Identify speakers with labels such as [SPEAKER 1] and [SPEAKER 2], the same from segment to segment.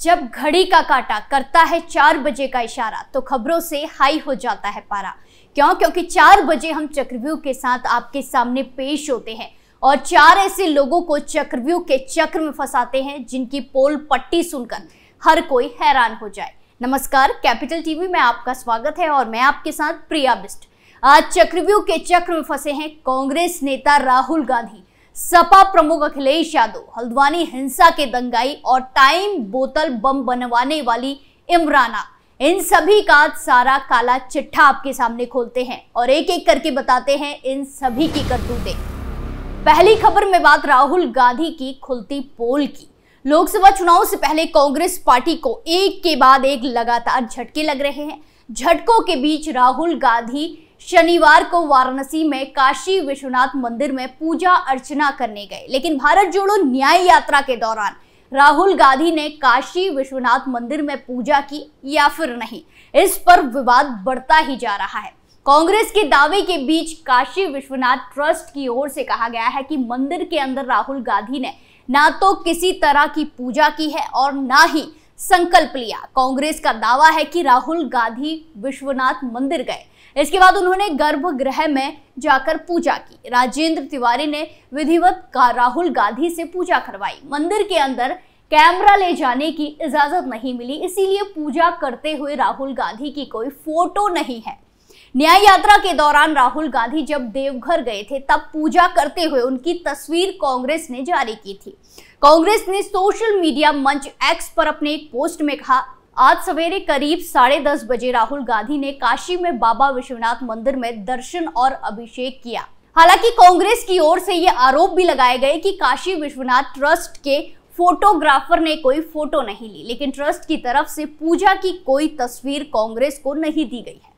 [SPEAKER 1] जब घड़ी का काटा करता है 4 बजे का इशारा तो खबरों से हाई हो जाता है पारा। क्योंकि 4 बजे हम चक्रव्यूह के साथ आपके सामने पेश होते हैं और 4 ऐसे लोगों को चक्रव्यूह के चक्र में फंसाते हैं जिनकी पोल पट्टी सुनकर हर कोई हैरान हो जाए। नमस्कार, कैपिटल टीवी में आपका स्वागत है और मैं आपके साथ प्रिया बिस्ट। आज चक्रव्यूह के चक्र में फंसे हैं कांग्रेस नेता राहुल गांधी, सपा प्रमुख अखिलेश यादव, हल्द्वानी हिंसा के दंगाई और टाइम बोतल बम बनवाने वाली इमराना। इन सभी का सारा काला चिट्ठा आपके सामने खोलते हैं और एक एक करके बताते हैं इन सभी की करतूतें। पहली खबर में बात राहुल गांधी की खुलती पोल की। लोकसभा चुनाव से पहले कांग्रेस पार्टी को एक के बाद एक लगातार झटके लग रहे हैं। झटकों के बीच राहुल गांधी शनिवार को वाराणसी में काशी विश्वनाथ मंदिर में पूजा अर्चना करने गए, लेकिन भारत जोड़ो न्याय यात्रा के दौरान राहुल गांधी ने काशी विश्वनाथ मंदिर में पूजा की या फिर नहीं, इस पर विवाद बढ़ता ही जा रहा है। कांग्रेस के दावे के बीच काशी विश्वनाथ ट्रस्ट की ओर से कहा गया है कि मंदिर के अंदर राहुल गांधी ने ना तो किसी तरह की पूजा की है और ना ही संकल्प लिया। कांग्रेस का दावा है कि राहुल गांधी विश्वनाथ मंदिर गए, इसके बाद उन्होंने गर्भगृह में जाकर पूजा की। राजेंद्र तिवारी ने विधिवत राहुल गांधी से पूजा करवाई। मंदिर के अंदर कैमरा ले जाने की इजाजत नहीं मिली, इसीलिए पूजा करते हुए राहुल गांधी की कोई फोटो नहीं है। न्याय यात्रा के दौरान राहुल गांधी जब देवघर गए थे तब पूजा करते हुए उनकी तस्वीर कांग्रेस ने जारी की थी। कांग्रेस ने सोशल मीडिया मंच एक्स पर अपने एक पोस्ट में कहा, आज सवेरे करीब 10:30 बजे राहुल गांधी ने काशी में बाबा विश्वनाथ मंदिर में दर्शन और अभिषेक किया। हालांकि कांग्रेस की ओर से ये आरोप भी लगाए गए कि काशी विश्वनाथ ट्रस्ट के फोटोग्राफर ने कोई फोटो नहीं ली, लेकिन ट्रस्ट की तरफ से पूजा की कोई तस्वीर कांग्रेस को नहीं दी गई है।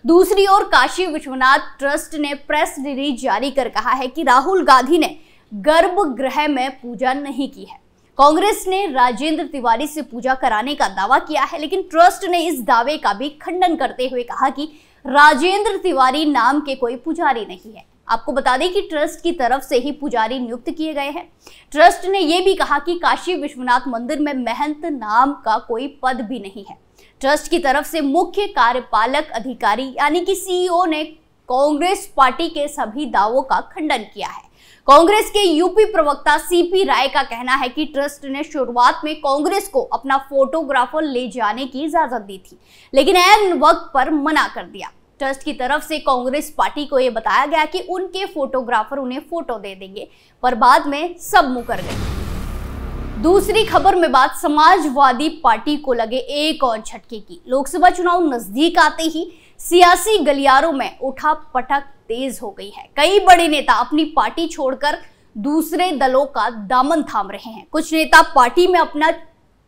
[SPEAKER 1] दूसरी ओर काशी विश्वनाथ ट्रस्ट ने प्रेस रिलीज जारी कर कहा है कि राहुल गांधी ने गर्भगृह में पूजा नहीं की है। कांग्रेस ने राजेंद्र तिवारी से पूजा कराने का दावा किया है, लेकिन ट्रस्ट ने इस दावे का भी खंडन करते हुए कहा कि राजेंद्र तिवारी नाम के कोई पुजारी नहीं है। आपको बता दें कि ट्रस्ट की तरफ से ही पुजारी नियुक्त किए गए हैं। ट्रस्ट ने यह भी कहा कि काशी विश्वनाथ मंदिर में महंत नाम का कोई पद भी नहीं है। ट्रस्ट की तरफ से मुख्य कार्यपालक अधिकारी यानी कि सीईओ ने कांग्रेस पार्टी के सभी दावों का खंडन किया है। कांग्रेस के यूपी प्रवक्ता सीपी राय का कहना है कि ट्रस्ट ने शुरुआत में कांग्रेस को अपना फोटोग्राफर ले जाने की इजाजत दी थी, लेकिन ऐन वक्त पर मना कर दिया। ट्रस्ट की तरफ से कांग्रेस पार्टी को यह बताया गया कि उनके फोटोग्राफर उन्हें फोटो दे देंगे, पर बाद में सब मुकर गए। दूसरी खबर में बात समाजवादी पार्टी को लगे एक और झटके की। लोकसभा चुनाव नजदीक आते ही सियासी गलियारों में उठा पटक तेज हो गई है। कई बड़े नेता अपनी पार्टी छोड़कर दूसरे दलों का दामन थाम रहे हैं। कुछ नेता पार्टी में अपना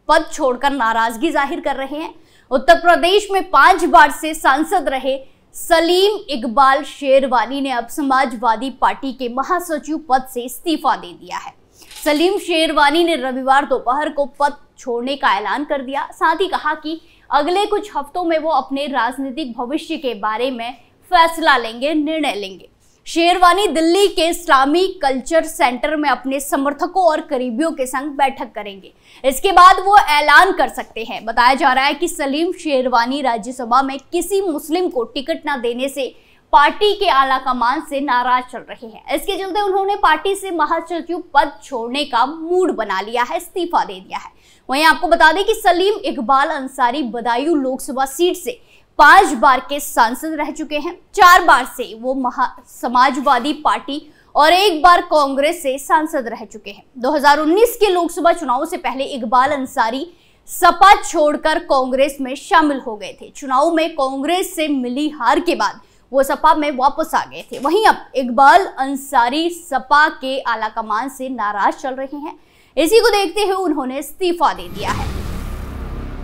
[SPEAKER 1] पद छोड़कर नाराजगी जाहिर कर रहे हैं। उत्तर प्रदेश में 5 बार से सांसद रहे सलीम इकबाल शेरवानी ने अब समाजवादी पार्टी के महासचिव पद से इस्तीफा दे दिया है। सलीम शेरवानी ने रविवार दोपहर को पद छोड़ने का ऐलान कर दिया। साथ ही कहा कि अगले कुछ हफ्तों में वो अपने राजनीतिक भविष्य के बारे में फैसला लेंगे, निर्णय लेंगे। शेरवानी दिल्ली के इस्लामी कल्चर सेंटर में अपने समर्थकों और करीबियों के संग बैठक करेंगे। इसके बाद वो ऐलान कर सकते हैं। बताया जा रहा है कि सलीम शेरवानी राज्यसभा में किसी मुस्लिम को टिकट न देने से पार्टी के आला कमान से नाराज चल रहे हैं। इसके चलते उन्होंने पार्टी से महासचिव पद छोड़ने का मूड बना लिया है, इस्तीफा दे दिया है। वहीं आपको बता दें कि सलीम इकबाल अंसारी बदायूं लोकसभा सीट से 5 बार के सांसद रह चुके हैं। 4 बार से वो समाजवादी पार्टी और 1 बार कांग्रेस से सांसद रह चुके हैं। 2019 के लोकसभा चुनाव से पहले इकबाल अंसारी सपा छोड़कर कांग्रेस में शामिल हो गए थे। चुनाव में कांग्रेस से मिली हार के बाद वो सपा में वापस आ गए थे। वहीं अब इकबाल अंसारी सपा के आलाकमान से नाराज चल रहे हैं। इसी को देखते हुए उन्होंने इस्तीफा दे दिया है।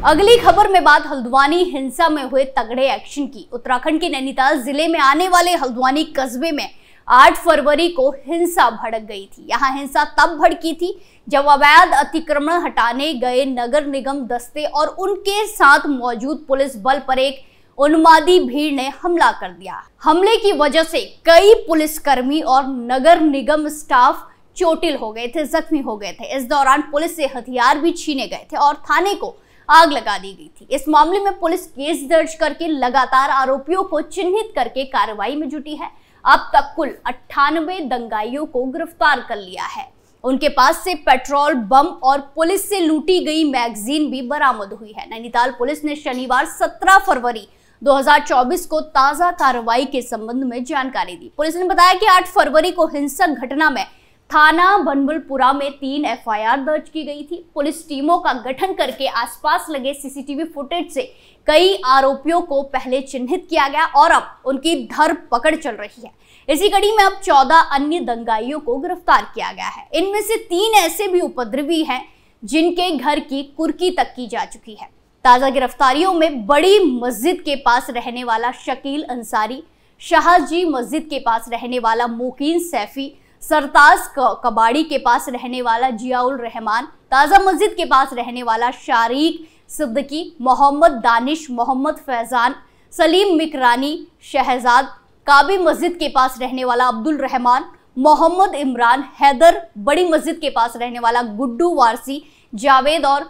[SPEAKER 1] अगली खबर में बात हल्द्वानी हिंसा में हुए तगड़े एक्शन की। उत्तराखंड के नैनीताल जिले में आने वाले हल्द्वानी कस्बे में 8 फरवरी को हिंसा भड़क गई थी। यहाँ हिंसा तब भड़की थी जब अवैध अतिक्रमण हटाने गए नगर निगम दस्ते और उनके साथ मौजूद पुलिस बल पर एक उन्मादी भीड़ ने हमला कर दिया। हमले की वजह से कई पुलिसकर्मी और नगर निगम स्टाफ चोटिल हो गए थे, जख्मी हो गए थे। इस दौरान पुलिस से हथियार भी छीने गए थे और थाने को आग लगा दी गई थी। इस मामले में पुलिस केस दर्ज करके लगातार आरोपियों को चिन्हित करके कार्रवाई में जुटी है। अब तक कुल 98 दंगाइयों को गिरफ्तार कर लिया है। उनके पास से पेट्रोल बम और पुलिस से लूटी गई मैगजीन भी बरामद हुई है। नैनीताल पुलिस ने शनिवार 17 फरवरी 2024 को ताजा कार्रवाई के संबंध में जानकारी दी। पुलिस ने बताया कि 8 फरवरी को हिंसक घटना में थाना बनबलपुरा में 3 FIR दर्ज की गई थी। पुलिस टीमों का गठन करके आसपास लगे CCTV फुटेज से कई आरोपियों को पहले चिन्हित किया गया और अब उनकी धरपकड़ चल रही है। इसी कड़ी में अब 14 अन्य दंगाइयों को गिरफ्तार किया गया है। इनमें से 3 ऐसे भी उपद्रवी हैं जिनके घर की कुर्की तक की जा चुकी है। ताजा गिरफ्तारियों में बड़ी मस्जिद के पास रहने वाला शकील अंसारी, शाहजी मस्जिद के पास रहने वाला मोकीन सैफी, सरताज कबाड़ी के पास रहने वाला जियाउल रहमान, ताजा मस्जिद के पास रहने वाला शारीक सिद्दीकी, मोहम्मद दानिश, मोहम्मद फैजान, सलीम मिकरानी, शहजाद, काबी मस्जिद के पास रहने वाला अब्दुल रहमान, मोहम्मद इमरान, हैदर, बड़ी मस्जिद के पास रहने वाला गुड्डू वारसी, जावेद और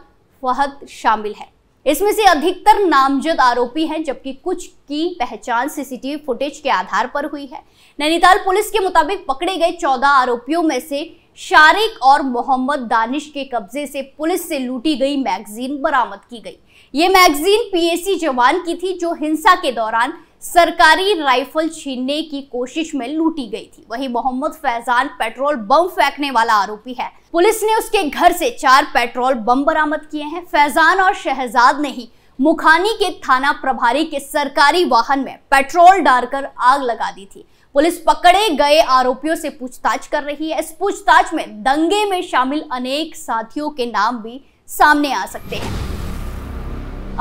[SPEAKER 1] फहद शामिल है। इसमें से अधिकतर नामजद आरोपी हैं, जबकि कुछ की पहचान CCTV फुटेज के आधार पर हुई है। नैनीताल पुलिस के मुताबिक पकड़े गए 14 आरोपियों में से शारिक और मोहम्मद दानिश के कब्जे से पुलिस से लूटी गई मैगजीन बरामद की गई। ये मैगजीन PAC जवान की थी जो हिंसा के दौरान सरकारी राइफल छीनने की कोशिश में लूटी गई थी। वहीं मोहम्मद फैजान पेट्रोल बम फेंकने वाला आरोपी है। पुलिस ने उसके घर से 4 पेट्रोल बम बरामद किए हैं। फैजान और शहजाद ने ही मुखानी के थाना प्रभारी के सरकारी वाहन में पेट्रोल डालकर आग लगा दी थी। पुलिस पकड़े गए आरोपियों से पूछताछ कर रही है। इस पूछताछ में दंगे में शामिल अनेक साथियों के नाम भी सामने आ सकते हैं।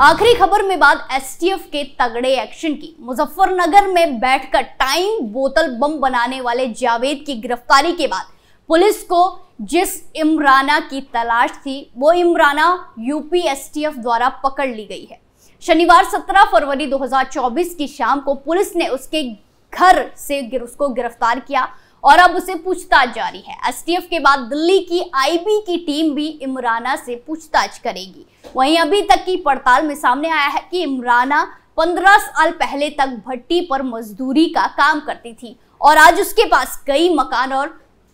[SPEAKER 1] आखिरी खबर में बात STF के तगड़े एक्शन की। मुजफ्फरनगर में बैठकर टाइम बोतल बम बनाने वाले जावेद की गिरफ्तारी के बाद पुलिस को जिस इमराना की तलाश थी वो इमराना UP STF द्वारा पकड़ ली गई है। शनिवार 17 फरवरी 2024 की शाम को पुलिस ने उसके घर से उसको गिरफ्तार किया और अब उसे पूछताछ जारी है। STF के बाद दिल्ली की IB की टीम भी इमराना से पूछताछ करेगी। वहीं अभी तक की पड़ताल में सामने आया है कि इमराना 15 साल पहले तक भट्टी पर मजदूरी का काम करती थी और आज उसके पास कई मकान और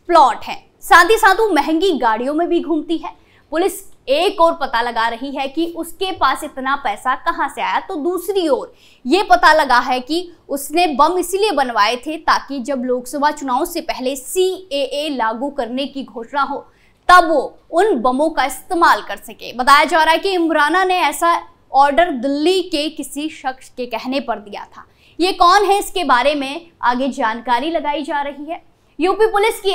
[SPEAKER 1] प्लॉट हैं। साथ ही साथ वो महंगी गाड़ियों में भी घूमती है। पुलिस एक और पता लगा रही है कि उसके पास इतना पैसा कहां से आया, तो दूसरी ओर ये पता लगा है कि उसने बम इसलिए बनवाए थे ताकि जब लोकसभा चुनाव से पहले CAA लागू करने की घोषणा हो तब वो उन बमों का इस्तेमाल कर सके। बताया जा रहा है कि इमराना ने ऐसा ऑर्डर दिल्ली के किसी शख्स के कहने पर दिया था। ये कौन है, इसके बारे में आगे जानकारी लगाई जा रही है। यूपी पुलिस की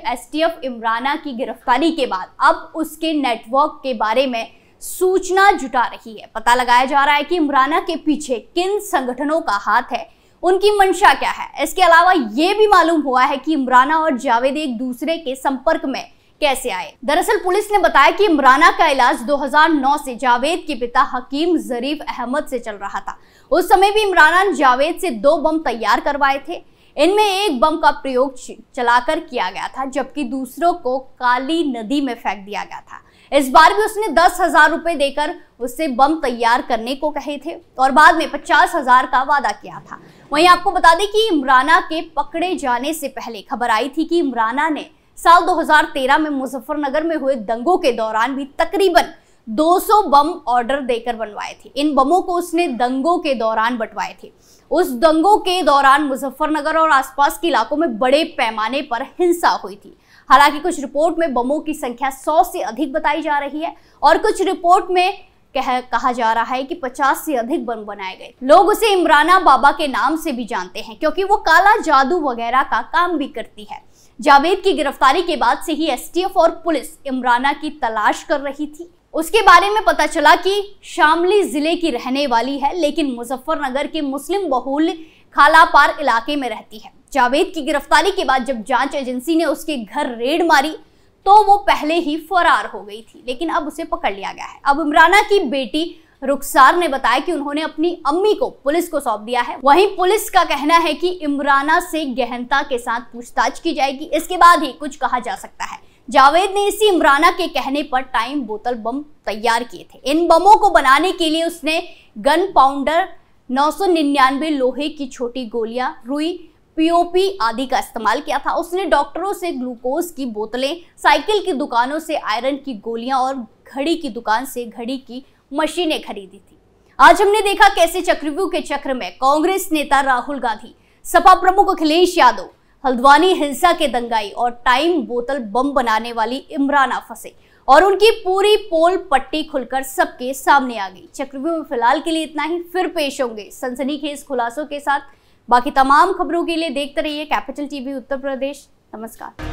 [SPEAKER 1] STF इमराना की गिरफ्तारी के बाद अब उसके नेटवर्क के बारे में सूचना जुटा रही है। पता लगाया जा रहा है कि इमराना के पीछे किन संगठनों का हाथ है, उनकी मंशा क्या है। इसके अलावा ये भी मालूम हुआ है कि इमराना और जावेद एक दूसरे के संपर्क में कैसे आए। दरअसल पुलिस ने बताया कि इमराना का इलाज 2009 से जावेद के पिता हकीम जरीफ अहमद से चल रहा था। उस समय भी इमराना ने जावेद से 2 बम तैयार करवाए थे। इनमें एक बम का प्रयोग चलाकर किया गया था, जबकि दूसरों को काली नदी में फेंक दिया गया था। इस बार भी उसने 10,000 रुपए देकर उससे बम तैयार करने को कहे थे और बाद में 50,000 का वादा किया था। वहीं आपको बता दें कि इमराना के पकड़े जाने से पहले खबर आई थी कि इमराना ने साल 2013 में मुजफ्फरनगर में हुए दंगों के दौरान भी तकरीबन 200 बम ऑर्डर देकर बनवाए थे। इन बमों को उसने दंगों के दौरान बंटवाए थे। उस दंगों के दौरान मुजफ्फरनगर और आसपास के इलाकों में बड़े पैमाने पर हिंसा हुई थी। हालांकि कुछ रिपोर्ट में बमों की संख्या 100 से अधिक बताई जा रही है और कुछ रिपोर्ट में कहा जा रहा है कि 50 से अधिक बम बनाए गए। लोग उसे इमराना बाबा के नाम से भी जानते हैं क्योंकि वो काला जादू वगैरह का काम भी करती है। जावेद की गिरफ्तारी के बाद से ही STF और पुलिस इमराना की तलाश कर रही थी। उसके बारे में पता चला कि शामली जिले की रहने वाली है, लेकिन मुजफ्फरनगर के मुस्लिम बहुल खालापार इलाके में रहती है। जावेद की गिरफ्तारी के बाद जब जांच एजेंसी ने उसके घर रेड मारी तो वो पहले ही फरार हो गई थी, लेकिन अब उसे पकड़ लिया गया है। अब इमराना की बेटी रुखसार ने बताया कि उन्होंने अपनी अम्मी को पुलिस को सौंप दिया है। वहीं पुलिस का कहना है कि इमराना से गहनता के साथ पूछताछ की जाएगी, इसके बाद ही कुछ कहा जा सकता है। जावेद ने इसी इमराना के कहने पर टाइम बोतल बम तैयार किए थे। इन बमों को बनाने के लिए उसने गन पाउडर, 999 लोहे की छोटी गोलियां, रुई, पीओपी आदि का इस्तेमाल किया था। उसने डॉक्टरों से ग्लूकोज की बोतलें, साइकिल की दुकानों से आयरन की गोलियां और घड़ी की दुकान से घड़ी की मशीनें खरीदी थी। आज हमने देखा कैसे चक्रव्यूह के चक्र में कांग्रेस नेता राहुल गांधी, सपा प्रमुख अखिलेश यादव, हल्द्वानी हिंसा के दंगाई और टाइम बोतल बम बनाने वाली इमराना फंसे और उनकी पूरी पोल पट्टी खुलकर सबके सामने आ गई। चक्रव्यूह में फिलहाल के लिए इतना ही, फिर पेश होंगे सनसनीखेज खुलासों के साथ। बाकी तमाम खबरों के लिए देखते रहिए कैपिटल टीवी उत्तर प्रदेश। नमस्कार।